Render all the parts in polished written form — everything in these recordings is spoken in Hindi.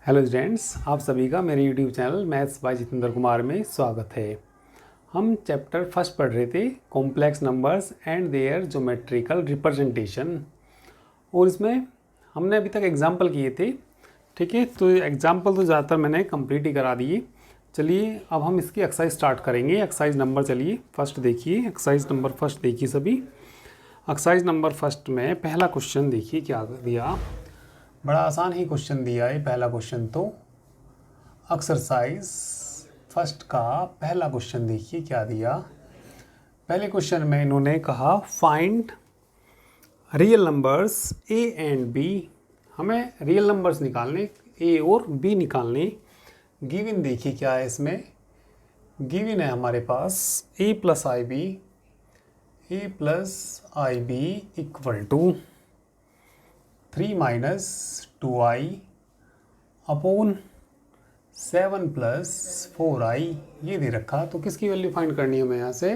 हेलो स्टूडेंट्स, आप सभी का मेरे YouTube channel maths by Jitendra Kumar में स्वागत है। हम चैप्टर फर्स्ट पढ़ रहे थे complex numbers and their geometrical representation, और इसमें हमने अभी तक एग्जाम्पल किए थे। ठीक है, तो एग्जाम्पल तो ज़्यादातर मैंने कंप्लीट ही करा दिए। चलिए अब हम इसकी एक्सरसाइज स्टार्ट करेंगे। एक्सरसाइज नंबर चलिए फर्स्ट देखिए, एक्सरसाइज नंबर फर्स्ट देखिए सभी। एक्सरसाइज नंबर फर्स्ट में पहला क्वेश्चन देखिए क्या दिया। बड़ा आसान ही क्वेश्चन दिया है पहला क्वेश्चन। तो एक्सरसाइज फर्स्ट का पहला क्वेश्चन देखिए क्या दिया। पहले क्वेश्चन में इन्होंने कहा find real numbers A and B. हमें रियल नंबर्स निकालने, ए और बी निकालने। गिवन देखिए क्या है इसमें। गिवन है हमारे पास A plus I B equal to 3 minus 2i upon 7 plus 4i ये दे रखा। तो किसकी वैल्यू फाइंड करनी है हमें यहाँ से?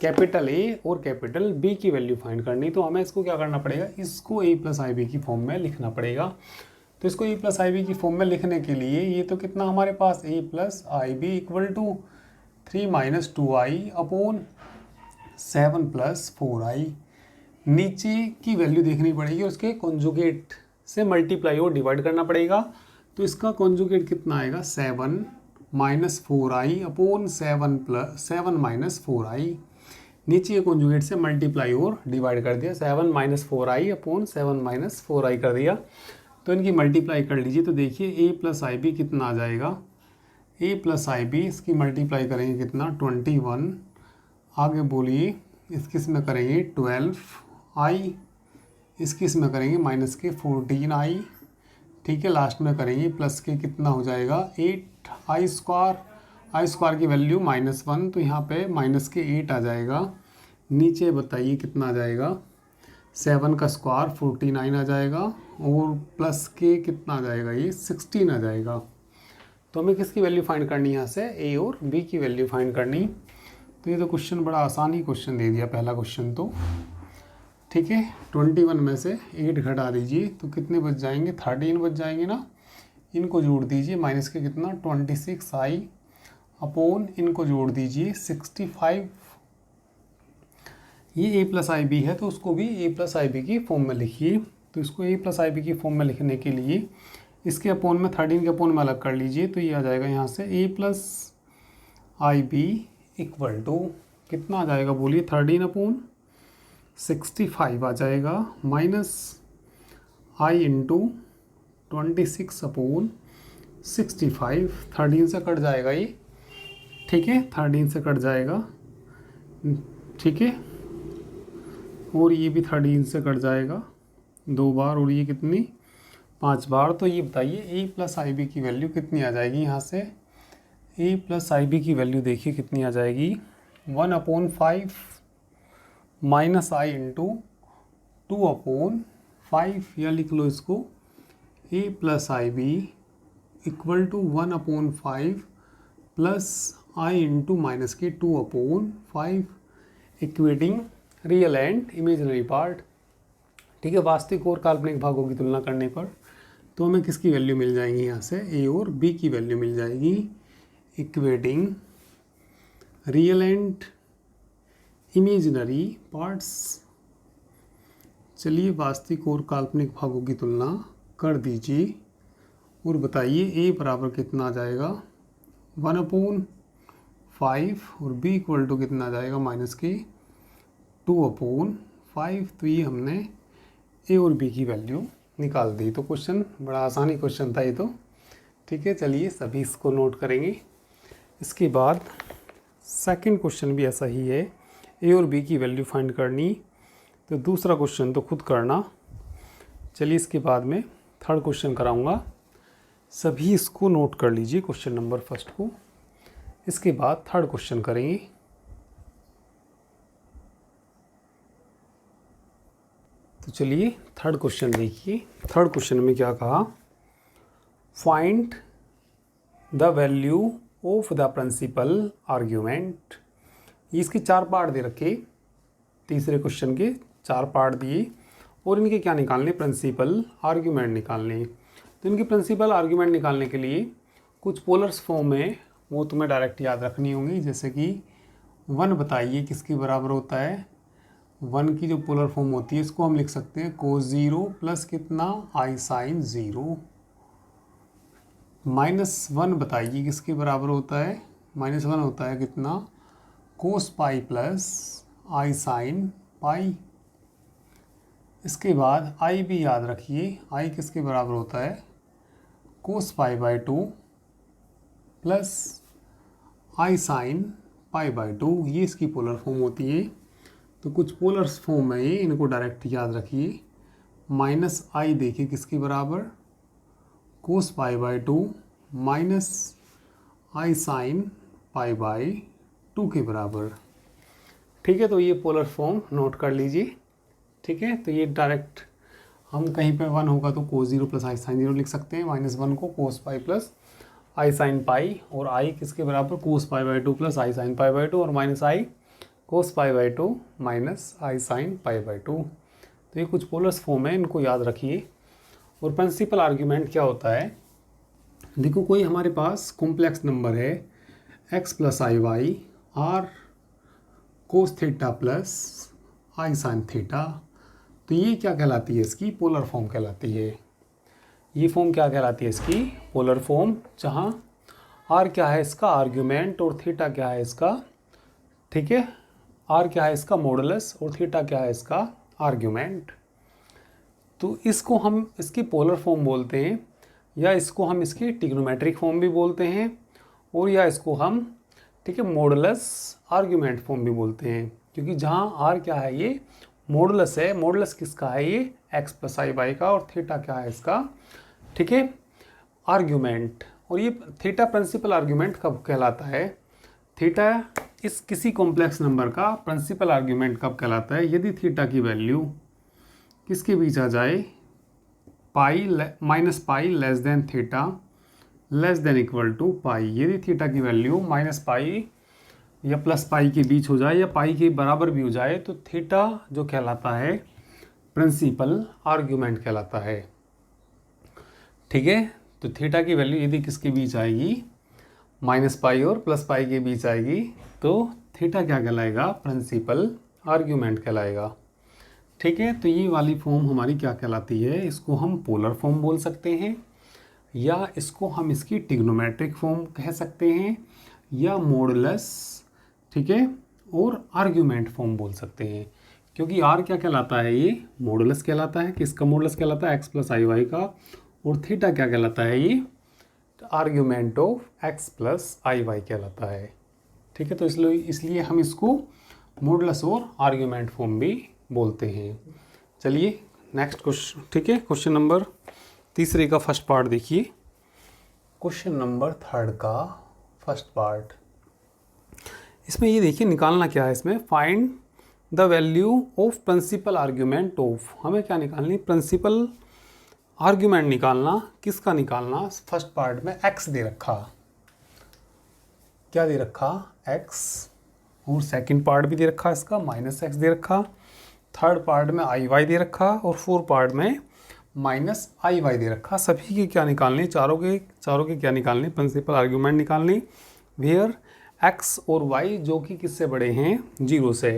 कैपिटल ए और कैपिटल बी की वैल्यू फाइंड करनी। तो हमें इसको क्या करना पड़ेगा, इसको ए प्लस आई बी की फॉर्म में लिखना पड़ेगा। तो इसको ए प्लस आई बी की फॉर्म में लिखने के लिए ये तो कितना हमारे पास A plus I B equal to 3 minus 2i upon 7 plus 4i। नीचे की वैल्यू देखनी पड़ेगी, उसके कॉन्जुगेट से मल्टीप्लाई और डिवाइड करना पड़ेगा। तो इसका कॉन्जुगेट कितना आएगा? 7 minus 4i upon 7 minus 4i। नीचे कॉन्जुगेट से मल्टीप्लाई और डिवाइड कर दिया, 7 minus 4i upon 7 minus 4i कर दिया। तो इनकी मल्टीप्लाई कर लीजिए। तो देखिए ए प्लस आई बी कितना आ जाएगा? ए प्लस आई बी इसकी मल्टीप्लाई करेंगे कितना? 21। आगे बोलिए इसकी इसमें करेंगे 12i, इसकी इसमें करेंगे माइनस के 14i। ठीक है, लास्ट में करेंगे प्लस के कितना हो जाएगा? 8i square. आई स्क्वायर की वैल्यू -1, तो यहाँ पे माइनस के 8 आ जाएगा। नीचे बताइए कितना आ जाएगा? 7 का स्क्वायर 49 आ जाएगा, और प्लस के कितना आ जाएगा? ये 16 आ जाएगा। तो हमें किसकी वैल्यू फाइंड करनी है यहाँ से? ए और बी की वैल्यू फाइंड करनी। तो ये तो क्वेश्चन बड़ा आसान ही क्वेश्चन दे दिया पहला क्वेश्चन तो। ठीक है, 21 में से 8 घटा दीजिए तो कितने बच जाएंगे? 13 बच जाएंगे ना। इनको जोड़ दीजिए, माइनस के कितना? 26i अपॉन इनको जोड़ दीजिए 65। ये ए प्लस आई बी है तो उसको भी ए प्लस आई बी की फॉर्म में लिखिए। तो इसको ए प्लस आई बी की फॉर्म में लिखने के लिए इसके अपोन में 13 के अपोन में अलग कर लीजिए। तो ये आ जाएगा यहाँ से A plus I B equal to कितना आ जाएगा? बोलिए 13 अपोन 65 आ जाएगा, माइनस आई इंटू 26 अपोन 65। 13 से कट जाएगा ये। ठीक है, 13 से कट जाएगा। ठीक है, और ये भी 13 से कट जाएगा 2 बार, और ये कितनी? 5 बार। तो ये बताइए ए प्लस आई बी की वैल्यू कितनी आ जाएगी यहाँ से? ए प्लस आई बी की वैल्यू देखिए कितनी आ जाएगी? 1/5 माइनस आई इंटू 2/5, या लिख लो इसको A plus I B equal to 1/5 plus I into minus के 2/5, equating real and imaginary part. ठीक है, वास्तविक और काल्पनिक भागों की तुलना करने पर तो हमें किसकी वैल्यू मिल जाएगी यहाँ से? ए और बी की वैल्यू मिल जाएगी, equating real and imaginary parts. चलिए वास्तविक और काल्पनिक भागों की तुलना कर दीजिए और बताइए ए बराबर कितना आ जाएगा? 1/5, और बी इक्वल टू कितना आ जाएगा? माइनस के 2/5। तो ये हमने ए और बी की वैल्यू निकाल दी। तो क्वेश्चन बड़ा आसानी क्वेश्चन था ये तो। ठीक है, चलिए सभी इसको नोट करेंगे। इसके बाद सेकंड क्वेश्चन भी ऐसा ही है, ए और बी की वैल्यू फाइंड करनी। तो दूसरा क्वेश्चन तो खुद करना। चलिए इसके बाद में थर्ड क्वेश्चन कराऊंगा, सभी इसको नोट कर लीजिए क्वेश्चन नंबर फर्स्ट को। इसके बाद थर्ड क्वेश्चन करेंगे। तो चलिए थर्ड क्वेश्चन देखिए। थर्ड क्वेश्चन में क्या कहा? Find the value of the principal argument. इसके 4 पार्ट दे रखे, तीसरे क्वेश्चन के 4 पार्ट दिए, और इनके क्या निकालने? प्रिंसिपल आर्ग्यूमेंट निकालने। तो तो इनकी प्रिंसिपल आर्ग्यूमेंट निकालने के लिए कुछ पोलर्स फॉर्म में वो तुम्हें डायरेक्ट याद रखनी होंगी। जैसे कि 1 बताइए किसके बराबर होता है। 1 की जो पोलर फॉर्म होती है इसको हम लिख सकते हैं कोस 0 प्लस कितना आई साइन 0। -1 बताइए किसके बराबर होता है। -1 होता है कितना cos pi plus I sine पाई। इसके बाद आई भी याद रखिए, आई किसके बराबर होता है cos pi by 2 plus I sine pi by 2। ये इसकी पोलर फॉर्म होती है। तो कुछ पोलर्स फॉर्म है ये, इनको डायरेक्ट याद रखिए। -i देखिए किसके बराबर cos pi by 2 minus I sine pi by 2 के बराबर। ठीक है, तो ये पोलर फॉर्म नोट कर लीजिए। ठीक है, तो ये डायरेक्ट हम कहीं पे 1 होगा तो कोस 0 प्लस आई साइन 0 लिख सकते हैं। -1 को कोस पाई प्लस आई साइन पाई, और आई किसके बराबर cos pi by 2 plus I sine pi by 2, और -i cos pi by 2 minus I sine pi by 2। तो ये कुछ पोलर्स फॉर्म है, इनको याद रखिए। और प्रिंसिपल आर्ग्यूमेंट क्या होता है, देखो कोई हमारे पास कॉम्प्लेक्स नंबर है x plus I Y R cos theta plus I sine theta, तो ये क्या कहलाती है, इसकी पोलर फॉर्म कहलाती है। ये फॉर्म क्या कहलाती है, इसकी पोलर फॉर्म, जहाँ r क्या है इसका आर्ग्यूमेंट और थीटा क्या है इसका, ठीक है, r क्या है इसका मॉडुलस और थीटा क्या है इसका आर्ग्यूमेंट। तो इसको हम इसकी पोलर फॉर्म बोलते हैं, या इसको हम इसकी ट्रिग्नोमेट्रिक फॉर्म भी बोलते हैं, और या इसको हम, ठीक है, मॉडुलस आर्ग्यूमेंट फॉर्म भी बोलते हैं। क्योंकि जहाँ r क्या है ये मॉडुलस है, मॉडुलस किसका है ये x प्लस आई वाई का, और थीटा क्या है इसका, ठीक है, आर्ग्यूमेंट। और ये थीटा प्रिंसिपल आर्ग्यूमेंट कब कहलाता है, थीटा इस किसी कॉम्प्लेक्स नंबर का प्रिंसिपल आर्ग्यूमेंट कब कहलाता है, यदि थीटा की वैल्यू किसके बीच आ जाए, pi minus pi less than theta less than equal to pi. यदि थीटा की वैल्यू माइनस पाई या प्लस पाई के बीच हो जाए या पाई के बराबर भी हो जाए, तो थीटा जो कहलाता है प्रिंसिपल आर्ग्यूमेंट कहलाता है। ठीक है, तो थीटा की वैल्यू यदि किसके बीच आएगी, माइनस पाई और प्लस पाई के बीच आएगी, तो थीटा क्या कहलाएगा, प्रिंसिपल आर्ग्यूमेंट कहलाएगा। ठीक है, तो ये वाली फॉर्म हमारी क्या कहलाती है, इसको हम पोलर फॉर्म बोल सकते हैं, या इसको हम इसकी ट्रिग्नोमेट्रिक फॉर्म कह सकते हैं, या मॉडुलस, ठीक है, और आर्ग्यूमेंट फॉर्म बोल सकते हैं। क्योंकि r क्या कहलाता है, ये मॉडुलस कहलाता है, किसका मॉडुलस कहलाता है, x प्लस आई वाई का, और थीटा क्या कहलाता है, ये argument of x plus I Y कहलाता है। ठीक है, तो इसलिए हम इसको मॉडुलस और आर्ग्यूमेंट फॉर्म भी बोलते हैं। चलिए नेक्स्ट क्वेश्चन, ठीक है, क्वेश्चन नंबर 3 का फर्स्ट पार्ट देखिए। क्वेश्चन नंबर 3 का फर्स्ट पार्ट, इसमें ये देखिए निकालना क्या है, इसमें find the value of principal argument of, हमें क्या निकालनी, प्रिंसिपल आर्ग्यूमेंट निकालना। किसका निकालना, फर्स्ट पार्ट में x दे रखा, क्या दे रखा, x, और सेकंड पार्ट भी दे रखा इसका -x दे रखा, थर्ड पार्ट में आई वाई दे रखा, और फोर्थ पार्ट में माइनस आई वाई दे रखा। सभी के क्या निकालने, चारों के क्या निकालने, प्रिंसिपल आर्ग्यूमेंट निकालने, वेयर x और y जो कि किससे बड़े हैं, 0 से।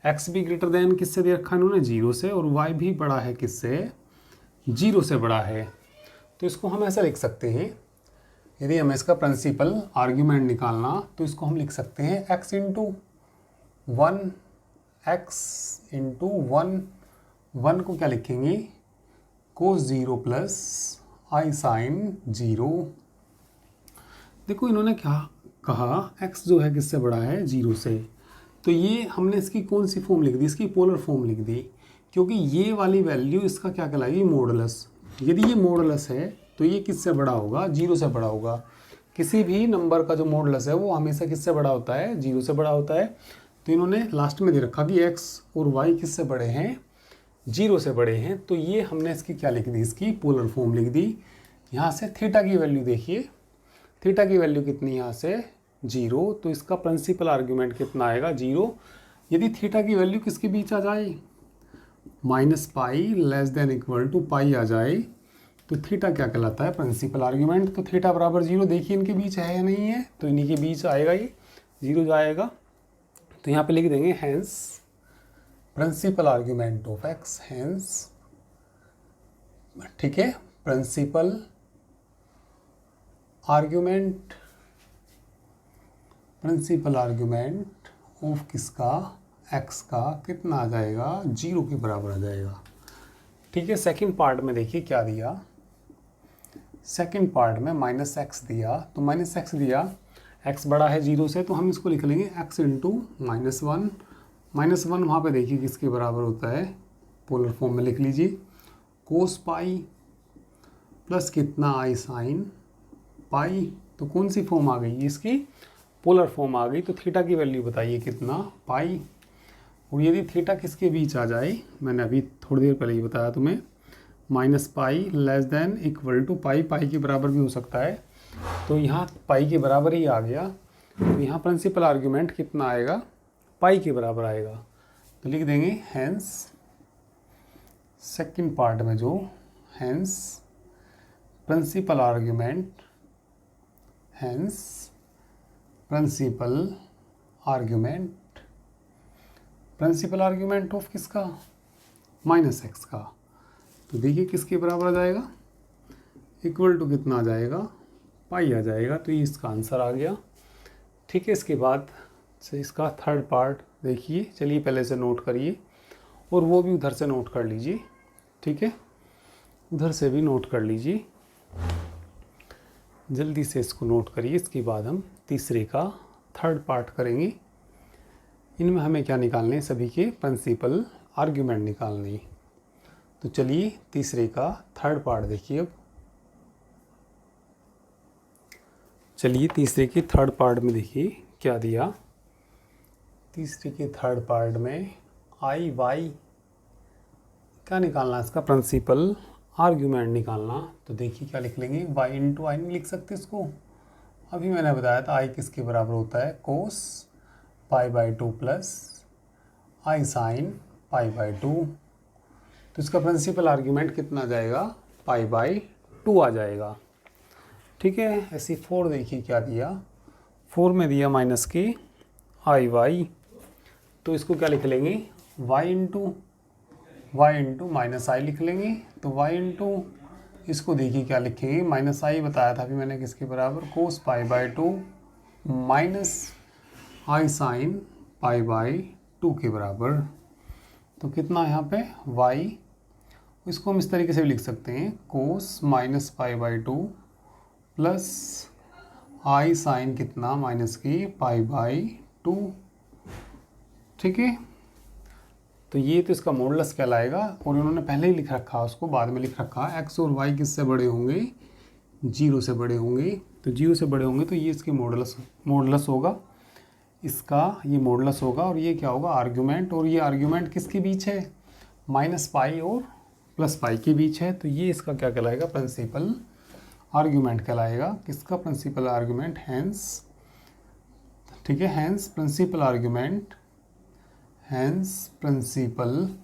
x भी ग्रेटर देन किससे दे रखा इन्होंने, 0 से, और y भी बड़ा है किससे, 0 से बड़ा है। तो इसको हम ऐसा लिख सकते हैं, यदि हमें इसका प्रिंसिपल आर्ग्यूमेंट निकालना, तो इसको हम लिख सकते हैं x इंटू 1, x इंटू 1 को क्या लिखेंगे, कोस 0 प्लस आई साइन 0। देखो इन्होंने क्या कहा, x जो है किससे बड़ा है, 0 से, तो ये हमने इसकी कौन सी फॉर्म लिख दी, इसकी पोलर फॉर्म लिख दी, क्योंकि ये वाली वैल्यू इसका क्या कहलाएगी, मॉडुलस। यदि ये मॉडुलस है तो ये किससे बड़ा होगा, 0 से बड़ा होगा। किसी भी नंबर का जो मॉडुलस है वो हमेशा किससे बड़ा होता है, 0 से बड़ा होता है। तो इन्होंने लास्ट में दे रखा कि x और y किससे बड़े हैं, 0 से बड़े हैं, तो ये हमने इसकी क्या लिख दी, इसकी पोलर फॉर्म लिख दी। यहाँ से थीटा की वैल्यू देखिए, थीटा की वैल्यू कितनी, यहाँ से 0, तो इसका प्रिंसिपल आर्ग्यूमेंट कितना आएगा, 0। यदि थीटा की वैल्यू किसके बीच आ जाए, minus pi less than equal to pi आ जाए, तो थीटा क्या कहलाता है? Principal argument. तो थीटा बराबर 0, देखिए इनके बीच है या नहीं है, तो इन्हीं के बीच आएगा, ये 0 जाएगा। तो यहाँ पे लिख देंगे hence principal argument of X, hence, ठीक है, प्रिंसिपल आर्ग्यूमेंट ऑफ किसका? एक्स का कितना आ जाएगा? 0 के बराबर आ जाएगा। ठीक है, सेकंड पार्ट में देखिए क्या दिया। सेकंड पार्ट में माइनस एक्स दिया, तो माइनस एक्स दिया, एक्स बड़ा है 0 से, तो हम इसको लिख लेंगे एक्स इंटू -1। -1 वहाँ पे देखिए किसके बराबर होता है? पोलर फॉर्म में लिख लीजिए, कोस पाई प्लस कितना? आई साइन पाई। तो कौन सी फॉर्म आ गई? इसकी पोलर फॉर्म आ गई। तो थीटा की वैल्यू बताइए कितना? पाई। और यदि थीटा किसके बीच आ जाए, मैंने अभी थोड़ी देर पहले ही बताया तुम्हें, -pi less than equal to pi, pi के बराबर भी हो सकता है, तो यहाँ पाई के बराबर ही आ गया। तो यहाँ प्रिंसिपल आर्ग्यूमेंट कितना आएगा? पाई के बराबर आएगा। तो लिख देंगे हैंस, सेकंड पार्ट में जो hence principal argument, hence principal argument of किसका? -x का। तो देखिए किसके बराबर आ जाएगा? इक्वल टू कितना आ जाएगा? पाई आ जाएगा। तो ये इसका आंसर आ गया। ठीक है, इसके बाद से इसका थर्ड पार्ट देखिए, चलिए पहले से नोट करिए और वो भी उधर से नोट कर लीजिए। ठीक है, उधर से भी नोट कर लीजिए, जल्दी से इसको नोट करिए। इसके बाद हम तीसरे का थर्ड पार्ट करेंगे। इनमें हमें क्या निकालने? सभी के प्रिंसिपल आर्ग्यूमेंट निकालने। तो चलिए तीसरे का थर्ड पार्ट देखिए। अब चलिए तीसरे के थर्ड पार्ट में देखिए क्या दिया। तीसरे के थर्ड पार्ट में आई वाई क्या निकालना है? इसका प्रिंसिपल आर्ग्यूमेंट निकालना। तो देखिए क्या लिख लेंगे? y इंटू आई नहीं लिख सकते इसको? अभी मैंने बताया था आई किसके बराबर होता है? कोस π/2 प्लस आई साइन π/2। तो इसका प्रिंसिपल आर्ग्यूमेंट कितना आ जाएगा? π/2 आ जाएगा। ठीक है, ऐसे 4 देखिए क्या दिया। 4 में दिया -k आई वाई। तो इसको क्या लिख लेंगे? y इंटू -i लिख लेंगे। तो y इंटू इसको देखिए क्या लिखेंगे? -i बताया था अभी मैंने किसके बराबर? कोस π/2 माइनस आई साइन π/2 के बराबर। तो कितना यहाँ पे? y, इसको हम इस तरीके से भी लिख सकते हैं, कोस -π/2 प्लस आई साइन कितना? -k π/2। ठीक है, तो ये तो इसका मॉडुलस कहलाएगा। और उन्होंने पहले ही लिख रखा, उसको बाद में लिख रखा, x और y किससे बड़े होंगे? 0 से बड़े होंगे। तो 0 से बड़े होंगे तो ये इसके मॉडुलस होगा, इसका ये मॉडुलस होगा। और ये क्या होगा? आर्ग्यूमेंट। और ये आर्ग्यूमेंट किसके बीच है? -पाई और +पाई के बीच है। तो ये इसका क्या कहलाएगा? प्रिंसिपल आर्ग्यूमेंट कहलाएगा। किसका प्रिंसिपल आर्ग्यूमेंट? हैंस। ठीक है, hence principal argument, hence principal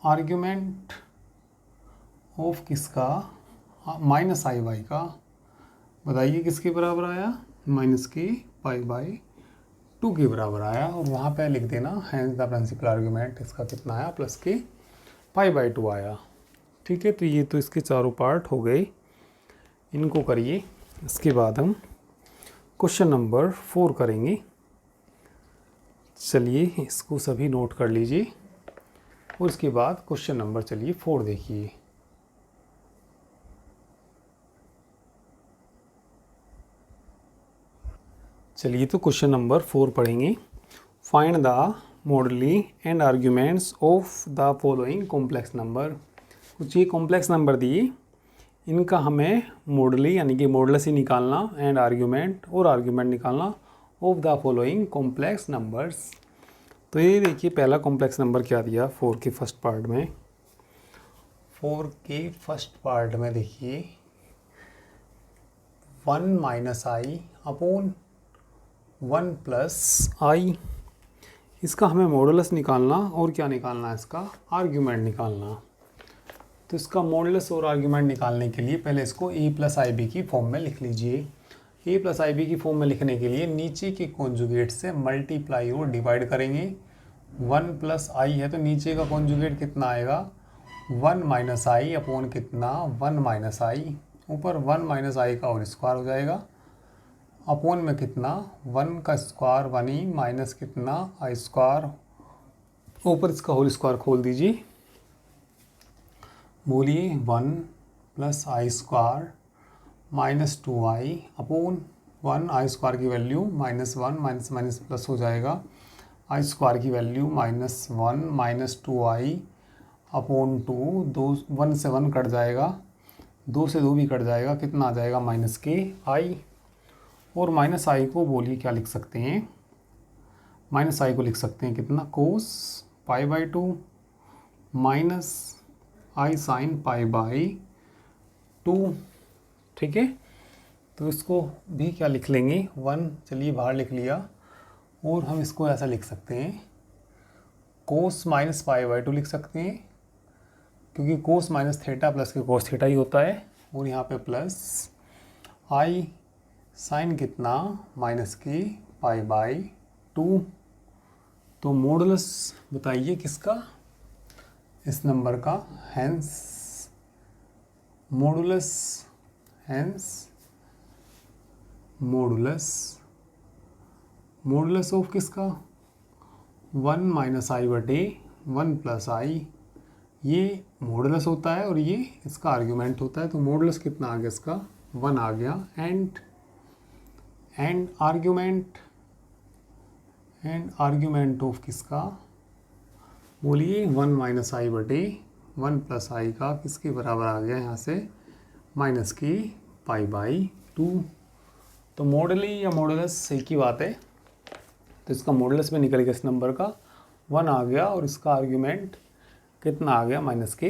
argument of किसका? -i/y का। बताइए किसके बराबर आया? -k π/2 के बराबर आया। और वहाँ पे लिख देना हैंस द प्रिंसिपल आर्ग्यूमेंट, इसका कितना आया? +k π/2 आया। ठीक है, तो ये तो इसके चारों पार्ट हो गए, इनको करिए। इसके बाद हम क्वेश्चन नंबर 4 करेंगे। चलिए इसको सभी नोट कर लीजिए और उसके बाद क्वेश्चन नंबर चलिए 4 देखिए। चलिए तो क्वेश्चन नंबर 4 पढ़ेंगे। Find the moduli and arguments of the following complex number. कुछ ये कॉम्प्लेक्स नंबर दिए, इनका हमें मॉडुली यानी कि मॉडुलस ही निकालना, एंड आर्ग्यूमेंट और आर्ग्यूमेंट निकालना of the following complex numbers. तो ये देखिए पहला कॉम्प्लेक्स नंबर क्या दिया 4 के फर्स्ट पार्ट में। 4 के फर्स्ट पार्ट में देखिए 1 - i अपॉन 1 + i। इसका हमें मॉडुलस निकालना और क्या निकालना है? इसका आर्ग्यूमेंट निकालना। तो इसका मॉडुलस और आर्ग्यूमेंट निकालने के लिए पहले इसको a प्लस आई बी की फॉर्म में लिख लीजिए। a प्लस आई बी की फॉर्म में लिखने के लिए नीचे के कॉन्जुगेट से मल्टीप्लाई और डिवाइड करेंगे। 1 प्लस आई है तो नीचे का कॉन्जुगेट कितना आएगा, 1 माइनस आई अपॉन कितना, 1 माइनस आई, ऊपर 1 माइनस आई का होल स्क्वायर हो जाएगा, अपॉन में कितना 1 का स्क्वायर 1 ही, माइनस कितना आई स्क्वायर, ऊपर इसका होल स्क्वायर खोल दीजिए। बोलिए 1 प्लस आई स्क्वायर माइनस 2i अपॉन 1, आई स्क्वायर की वैल्यू -1 माइनस माइनस प्लस हो जाएगा, आई स्क्वायर की वैल्यू -1 माइनस 2i अपॉन 2, 1 से 1 कट जाएगा, 2 से 2 भी कट जाएगा, कितना आ जाएगा माइनस के आई। और माइनस आई को बोलिए क्या लिख सकते हैं, माइनस आई को लिख सकते हैं कितना, cos pi by 2 minus I sine pi by 2। ठीक है, तो इसको भी क्या लिख लेंगे, 1 चलिए बाहर लिख लिया, और हम इसको ऐसा लिख सकते हैं कोस माइनस पाई बाई 2 लिख सकते हैं, क्योंकि कोस माइनस थीटा प्लस के कोस थीटा ही होता है, और यहाँ पे प्लस आई साइन कितना माइनस के पाई बाई 2। तो मॉडुलस बताइए किसका, इस नंबर का, hence modulus, hence modulus of किसका, 1 माइनस आई बटे 1 प्लस आई, ये मॉडुलस होता है और ये इसका आर्ग्यूमेंट होता है। तो मॉडुलस कितना आ गया इसका, 1 आ गया, एंड आर्ग्यूमेंट ऑफ किसका, बोलिए 1 माइनस आई बटे 1 प्लस आई का किसके बराबर आ गया, यहाँ से माइनस की पाई बाई 2। तो मॉडुली या मॉडुलस एक ही बात है, तो इसका मॉडुलस में निकल गया इस नंबर का 1 आ गया, और इसका आर्ग्यूमेंट कितना आ गया, माइनस की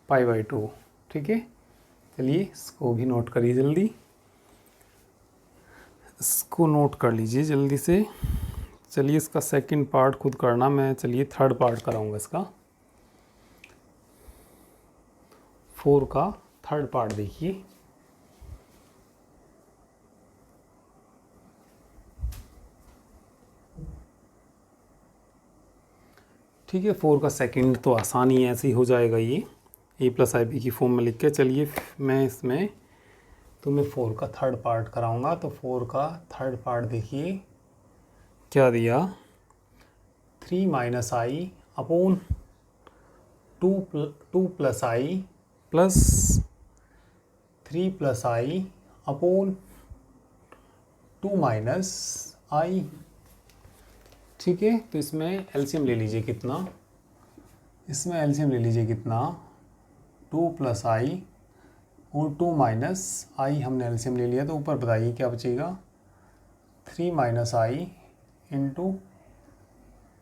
पाई बाई 2। ठीक है, चलिए इसको भी नोट करिए जल्दी, इसको नोट कर लीजिए जल्दी से। चलिए इसका सेकंड पार्ट खुद करना, मैं चलिए थर्ड पार्ट कराऊंगा इसका, 4 का थर्ड पार्ट देखिए। ठीक है, 4 का सेकंड तो आसानी ऐसे ही हो जाएगा, ये a प्लस आई बी की फॉर्म में लिख के। चलिए मैं इसमें तुम्हें 4 का थर्ड पार्ट कराऊंगा। तो 4 का थर्ड पार्ट देखिए क्या दिया, 3 माइनस आई अपॉन 2 प्लस आई प्लस 3 प्लस आई अपॉन 2 माइनस आई। ठीक है, तो इसमें एलसीएम ले लीजिए कितना, इसमें एलसीएम ले लीजिए कितना, 2 प्लस आई और 2 माइनस आई, हमने एलसीएम ले लिया, तो ऊपर बताइए क्या बचेगा, 3 minus I into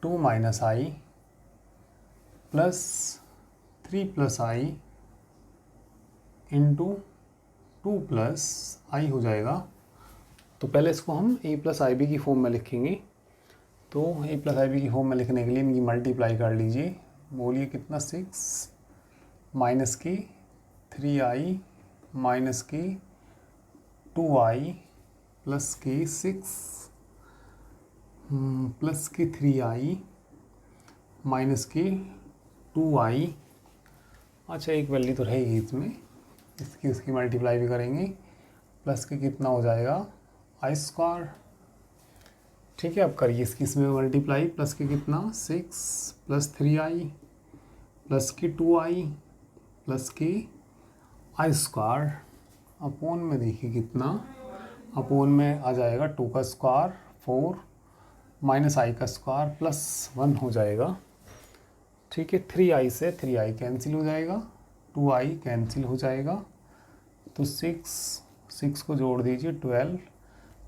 2 minus I plus 3 plus I into 2 plus आई हो जाएगा। तो पहले इसको हम a प्लस आई बी की फॉर्म में लिखेंगे। तो a प्लस आई बी की फॉर्म में लिखने के लिए इनकी मल्टीप्लाई कर लीजिए। बोलिए कितना, 6 माइनस की 3i माइनस की 2i प्लस की 6 प्लस की 3i माइनस की 2i। अच्छा, एक वैल्यू तो रहेगी इसमें, इसकी उसकी मल्टीप्लाई भी करेंगे, प्लस के कितना हो जाएगा आई स्क्वायर। ठीक है, अब करिए इसकी इसमें मल्टीप्लाई, प्लस के कितना 6 प्लस 3i प्लस की 2i प्लस की आई स्क्वायर, अपॉन में देखिए कितना, अपॉन में आ जाएगा 2 का स्क्वायर 4 माइनस आई का स्क्वायर प्लस 1 हो जाएगा। ठीक है, 3i से 3i कैंसिल हो जाएगा, 2i कैंसिल हो जाएगा, तो 6 को जोड़ दीजिए 12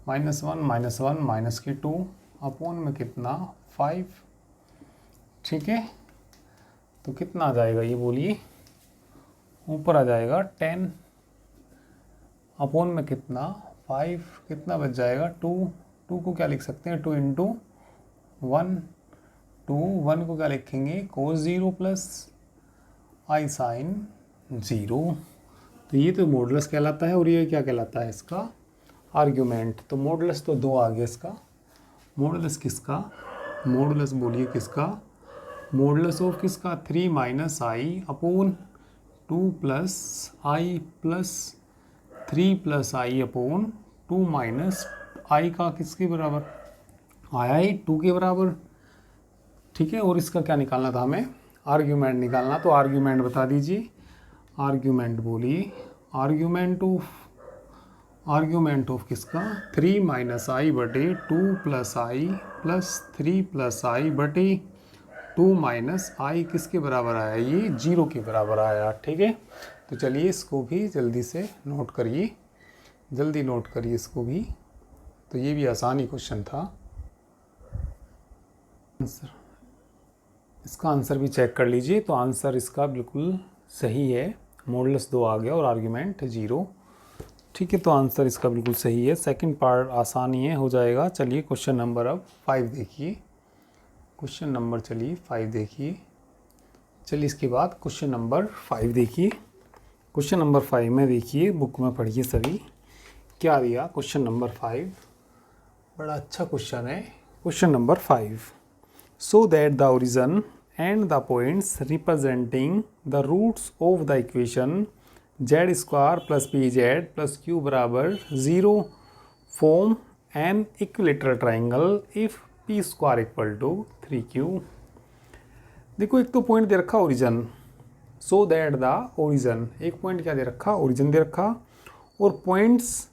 माइनस 1 माइनस की 2 अपॉन में कितना 5। ठीक है, तो कितना आ जाएगा ये बोलिए, ऊपर आ जाएगा 10 अपॉन में कितना 5, कितना बच जाएगा 2 को क्या लिख सकते हैं, 2 इंटू 1 को क्या लिखेंगे, कोस 0 प्लस आई साइन 0। तो ये तो मॉडुलस कहलाता है और ये क्या कहलाता है इसका आर्ग्यूमेंट। तो मॉडुलस तो 2 आ गया इसका। मॉडुलस किसका, मॉडुलस बोलिए किसका, मॉडुलस ऑफ किसका 3 माइनस आई अपॉन 2 प्लस आई प्लस 3 प्लस आई अपॉन 2 माइनस आई का किसके बराबर आया ही 2 के बराबर। ठीक है, और इसका क्या निकालना था हमें, आर्ग्यूमेंट निकालना। तो आर्ग्यूमेंट बता दीजिए, आर्ग्यूमेंट बोलिए, आर्ग्यूमेंट ऑफ किसका 3 माइनस आई बटे 2 प्लस आई प्लस 3 प्लस आई बटे 2 माइनस आई किसके बराबर आया, ये 0 के बराबर आया। ठीक है, तो चलिए इसको भी जल्दी से नोट करिए, जल्दी नोट करिए इसको भी। तो ये भी आसान ही क्वेश्चन था। आंसर, इसका आंसर भी चेक कर लीजिए। तो आंसर इसका बिल्कुल सही है, मॉडुलस 2 आ गया और आर्ग्यूमेंट 0। ठीक है, तो आंसर इसका बिल्कुल सही है। सेकंड पार्ट आसान ही है, हो जाएगा। चलिए क्वेश्चन नंबर अब 5 देखिए, क्वेश्चन नंबर चलिए 5 देखिए। चलिए इसके बाद क्वेश्चन नंबर 5 देखिए। क्वेश्चन नंबर 5 में देखिए, बुक में पढ़िए सभी क्या दिया। क्वेश्चन नंबर 5 बड़ा अच्छा क्वेश्चन है। Question number 5, so that the origin and the points representing the roots of the equation Z square plus P Z plus Q बराबर 0 form an equilateral triangle if P square equal to 3q। देखो एक तो पॉइंट दे रखा origin, so that the origin, एक पॉइंट क्या दे रखा, ओरिजिन दे रखा, और पॉइंट्स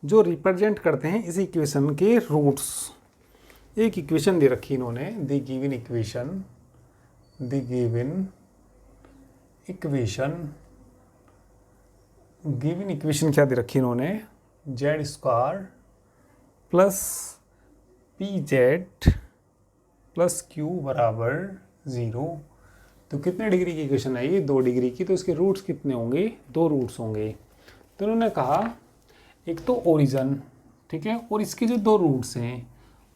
जो रिप्रेजेंट करते हैं इस इक्वेशन के रूट्स। एक इक्वेशन दे रखी इन्होंने, the given equation, the given equation, given equation क्या दे रखी इन्होंने, Z square plus P Z plus Q बराबर 0। तो कितने डिग्री की इक्वेशन है ये, 2 डिग्री की। तो इसके रूट्स कितने होंगे, 2 रूट्स होंगे। तो उन्होंने कहा एक तो ओरिजिन, ठीक है, और इसके जो 2 रूट्स हैं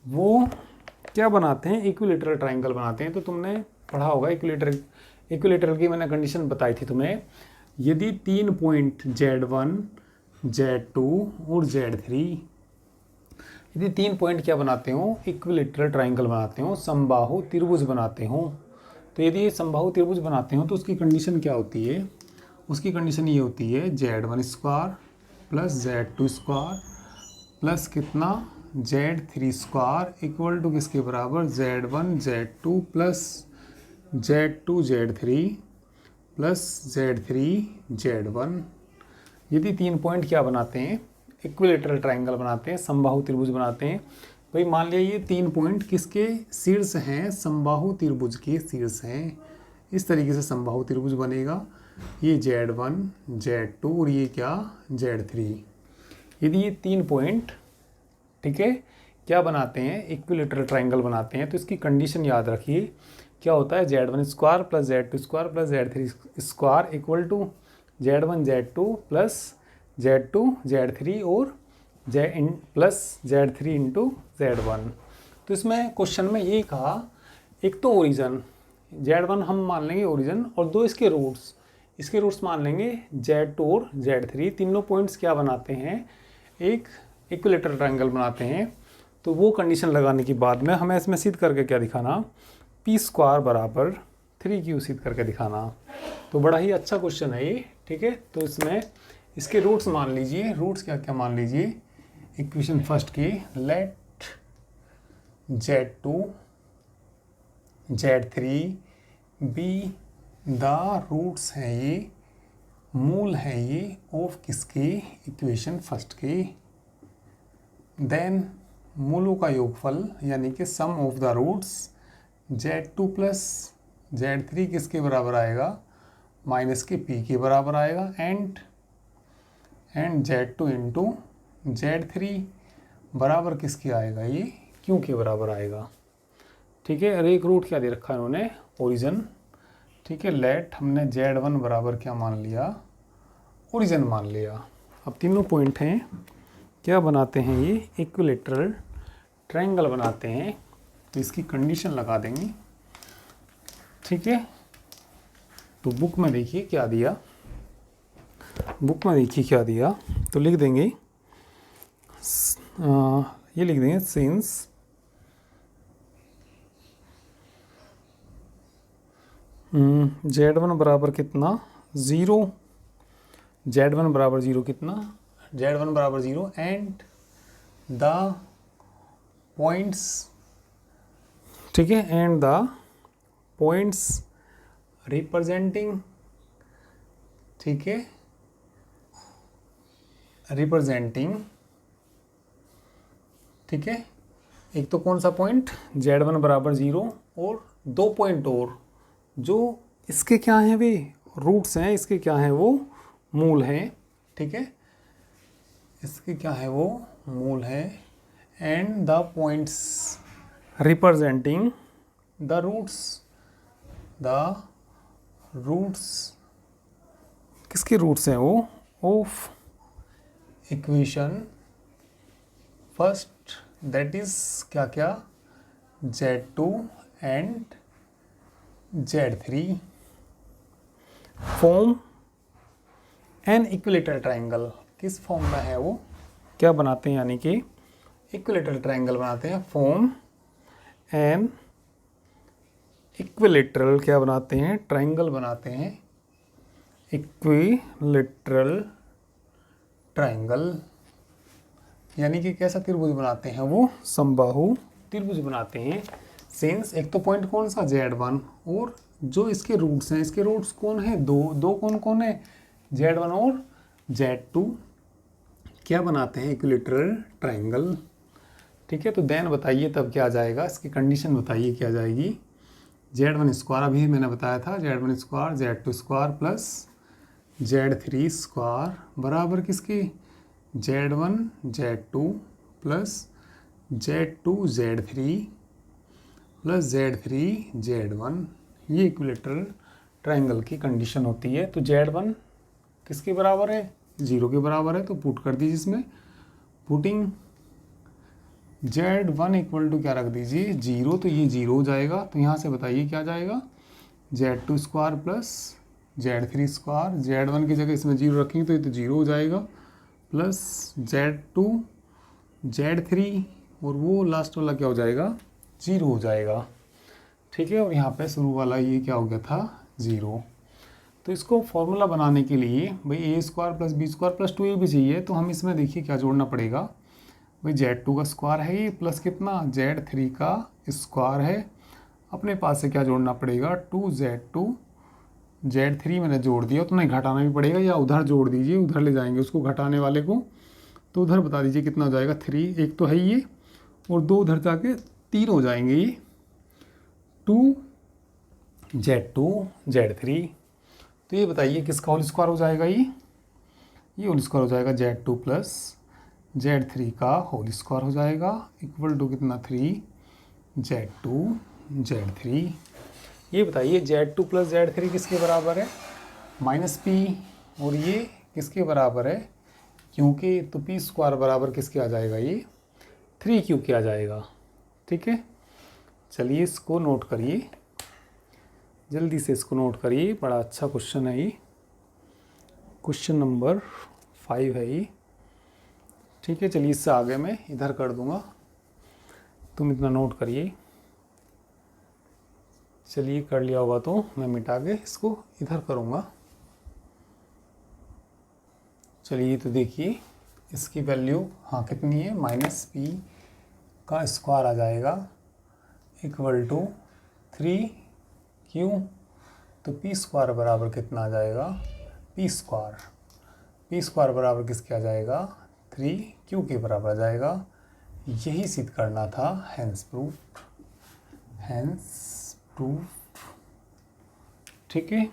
वो क्या बनाते हैं, इक्विलेटरल ट्राइंगल बनाते हैं। तो तुमने पढ़ा होगा इक्विलेटरल की मैंने कंडीशन बताई थी तुम्हें। यदि 3 पॉइंट Z1, Z2 और Z3, यदि 3 पॉइंट क्या बनाते हो, इक्विलेटरल ट्राइंगल बनाते हो, समबाहु त्रिभुज बनाते हो। तो यदि ये समबाहु त्रिभुज बनाते हो तो उसकी कंडीशन क्या होती है, उसकी कंडीशन ये होती है Z1 square plus Z2 square plus कितना Z3 स्क्वायर इक्वल टू किसके बराबर, Z1 Z2 plus Z2 Z3 plus Z3 Z1। यदि 3 पॉइंट क्या बनाते हैं, इक्विलेटरल ट्राइंगल बनाते हैं, समबाहु त्रिभुज बनाते हैं। भाई मान लिया ये 3 पॉइंट किसके शीर्ष हैं, समबाहु त्रिभुज के शीर्ष हैं। इस तरीके से समबाहु त्रिभुज बनेगा, ये Z1 Z2 और ये क्या Z3। यदि ये 3 पॉइंट, ठीक है, क्या बनाते हैं, इक्विलेटरल ट्राइंगल बनाते हैं, तो इसकी कंडीशन याद रखिए क्या होता है, Z1 square plus Z2 square plus Z3 square equal to Z1 Z2 plus Z2 Z3 और प्लस Z3 इंटू Z1। तो इसमें क्वेश्चन में ये कहा एक तो ओरिजिन Z1 हम मान लेंगे ओरिजिन, और 2 इसके रूट्स, इसके रूट्स मान लेंगे Z2 और Z3। तीनों पॉइंट्स क्या बनाते हैं, एक इक्विलेटरल ट्रायंगल बनाते हैं। तो वो कंडीशन लगाने के बाद में हमें इसमें सिद्ध करके क्या दिखाना, पी स्क्वायर बराबर 3q सिद्ध करके दिखाना। तो बड़ा ही अच्छा क्वेश्चन है ये, ठीक है। तो इसमें इसके रूट्स मान लीजिए, रूट्स क्या क्या मान लीजिए, इक्वेशन फर्स्ट की let Z2 Z3 be the roots हैं, ये मूल हैं ये ऑफ किसके, इक्वेशन फर्स्ट के। देन मूलों का योगफल यानी कि sum of the roots Z2 plus Z3 किसके बराबर आएगा, माइनस के P के बराबर आएगा, एंड Z2 इंटू Z3 बराबर किसके आएगा, ये Q के बराबर आएगा, ठीक है। और एक रूट क्या दे रखा है इन्होंने, ओरिजिन, ठीक है। लेट हमने Z1 बराबर क्या मान लिया, ओरिजिन मान लिया। अब तीनों पॉइंट हैं, क्या बनाते हैं ये, इक्विलेटरल ट्रायंगल बनाते हैं। तो इसकी कंडीशन लगा देंगे, ठीक है। तो बुक में देखिए क्या दिया, बुक में देखिए क्या दिया, तो लिख देंगे ये लिख देंगे सिंस Z1 बराबर कितना 0, Z1 बराबर 0 कितना, Z1 बराबर 0 एंड द पॉइंट्स, ठीक है, एंड द पॉइंट्स रिप्रेजेंटिंग, ठीक है, रिप्रेजेंटिंग, ठीक है, एक तो कौन सा पॉइंट Z1 बराबर 0 और 2 पॉइंट और जो इसके क्या हैं वे रूट्स हैं, इसके क्या हैं वो मूल हैं, ठीक है, इसके क्या है वो मूल है, and the points representing the roots किसके रूट्स हैं वो of equation first, that is क्या क्या Z2 and Z3 form an equilateral triangle, किस फॉर्म में है वो, क्या बनाते हैं, यानी कि इक्विलेटरल ट्राइंगल बनाते हैं, फॉर्म एन इक्विलेटरल क्या बनाते हैं, ट्राइंगल बनाते हैं, इक्विलेटरल ट्राइंगल, यानी कि कैसा त्रिभुज बनाते हैं वो, समबाहु त्रिभुज बनाते हैं। सिंस एक तो पॉइंट कौन सा Z1 और जो इसके रूट्स हैं, इसके रूट्स कौन है, दो कौन कौन है, Z1 और Z2 क्या बनाते हैं, इक्विलेटरल ट्राइंगल, ठीक है। तो देन बताइए तब क्या आ जाएगा, इसकी कंडीशन बताइए क्या आ जाएगी, Z1 स्क्वायर अभी मैंने बताया था, Z1 square Z2 square plus Z3 square बराबर किसके, Z1 Z2 plus Z2 Z3 plus Z3 Z1, ये इक्विलेटरल ट्राइंगल की कंडीशन होती है। तो Z1 किसके बराबर है, 0 के बराबर है, तो पुट कर दीजिए इसमें, पुटिंग Z1 इक्वल टू क्या रख दीजिए 0, तो ये 0 हो जाएगा, तो यहाँ से बताइए क्या जाएगा, Z2 square plus Z3 square, Z1 की जगह इसमें 0 रखेंगे तो ये तो 0 हो जाएगा, प्लस Z2 Z3 और वो लास्ट वाला क्या हो जाएगा 0 हो जाएगा, ठीक है। और यहाँ पे शुरू वाला ये क्या हो गया था 0। तो इसको फॉर्मूला बनाने के लिए भाई A square plus B square plus 2 A भी चाहिए, तो हम इसमें देखिए क्या जोड़ना पड़ेगा, भाई Z2 का स्क्वायर है ये प्लस कितना Z3 का स्क्वायर है, अपने पास से क्या जोड़ना पड़ेगा 2Z2 Z3 मैंने जोड़ दिया, तो नहीं घटाना भी पड़ेगा, या उधर जोड़ दीजिए, उधर ले जाएंगे उसको घटाने वाले को, तो उधर बता दीजिए कितना हो जाएगा 3, एक तो है ये और 2 उधर जाके 3 हो जाएंगे, ये 2Z2 Z3, तो ये बताइए किसका होल स्क्वायर हो जाएगा, ये होल स्क्वायर हो जाएगा Z2 प्लस Z3 का होल स्क्वायर हो जाएगा, इक्वल टू कितना 3Z2 Z3। ये बताइए Z2 प्लस Z3 किसके बराबर है, -P, और ये किसके बराबर है, क्योंकि तो P स्क्वायर बराबर किसके आ जाएगा, ये 3Q के आ जाएगा, ठीक है। चलिए इसको नोट करिए, जल्दी से इसको नोट करिए, बड़ा अच्छा क्वेश्चन है ये, क्वेश्चन नंबर 5 है ये, ठीक है। चलिए इससे आगे मैं इधर कर दूंगा, तुम इतना नोट करिए, चलिए कर लिया होगा तो मैं मिटा के इसको इधर करूँगा। चलिए तो देखिए इसकी वैल्यू हाँ कितनी है, -P का स्क्वायर आ जाएगा इक्वल टू 3Q, तो P स्क्वायर बराबर कितना आ जाएगा, P स्क्वायर बराबर किसके आ जाएगा 3Q के बराबर आ जाएगा, यही सिद्ध करना था, हेंस प्रूफ, ठीक है।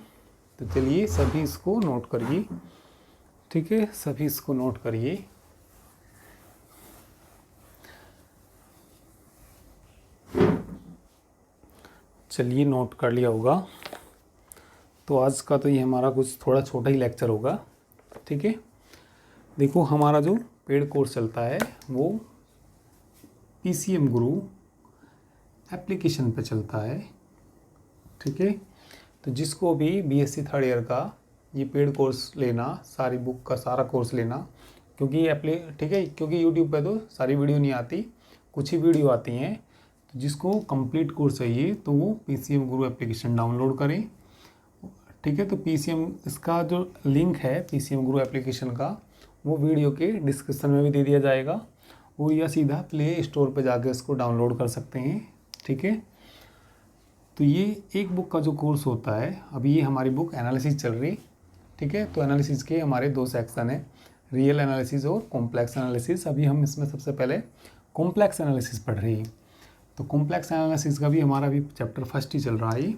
तो चलिए सभी इसको नोट करिए, ठीक है, सभी इसको नोट करिए। चलिए नोट कर लिया होगा, तो आज का तो ये हमारा कुछ थोड़ा छोटा ही लेक्चर होगा, ठीक है। देखो हमारा जो पेड कोर्स चलता है वो PCM गुरु एप्लीकेशन पे चलता है, ठीक है। तो जिसको भी BSc थर्ड ईयर का ये पेड कोर्स लेना, सारी बुक का सारा कोर्स लेना, क्योंकि ये ठीक है, क्योंकि यूट्यूब पे तो सारी वीडियो नहीं आती, कुछ ही वीडियो आती हैं। तो जिसको कंप्लीट कोर्स चाहिए तो वो PCM गुरु एप्लीकेशन डाउनलोड करें। ठीक है, तो PCM इसका जो लिंक है PCM गुरु एप्लीकेशन का, वो वीडियो के डिस्क्रिप्शन में भी दे दिया जाएगा, वो या सीधा प्ले स्टोर पर जाके इसको डाउनलोड कर सकते हैं। ठीक है, तो ये एक बुक का जो कोर्स होता है, अभी ये हमारी बुक एनालिसिस चल रही। ठीक है, तो एनालिसिस के हमारे 2 सेक्शन है, रियल एनालिसिस और कॉम्प्लेक्स एनालिसिस। अभी हम इसमें सबसे पहले कॉम्प्लेक्स एनालिसिस पढ़ रही हैं। तो कॉम्प्लेक्स एनालिसिस का भी हमारा अभी चैप्टर फर्स्ट ही चल रहा है।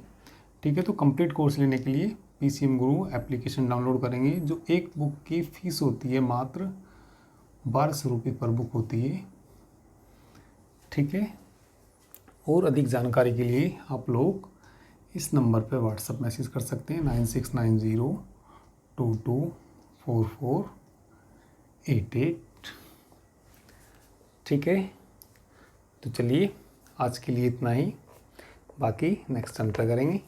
ठीक है, तो कंप्लीट कोर्स लेने के लिए PCM गुरु एप्लीकेशन डाउनलोड करेंगे। जो एक बुक की फ़ीस होती है मात्र 1200 रुपये पर बुक होती है। ठीक है, और अधिक जानकारी के लिए आप लोग इस नंबर पर व्हाट्सएप मैसेज कर सकते हैं 9690224488। ठीक है, तो चलिए आज के लिए इतना ही, बाकी नेक्स्ट टाइम ट्राई करेंगे।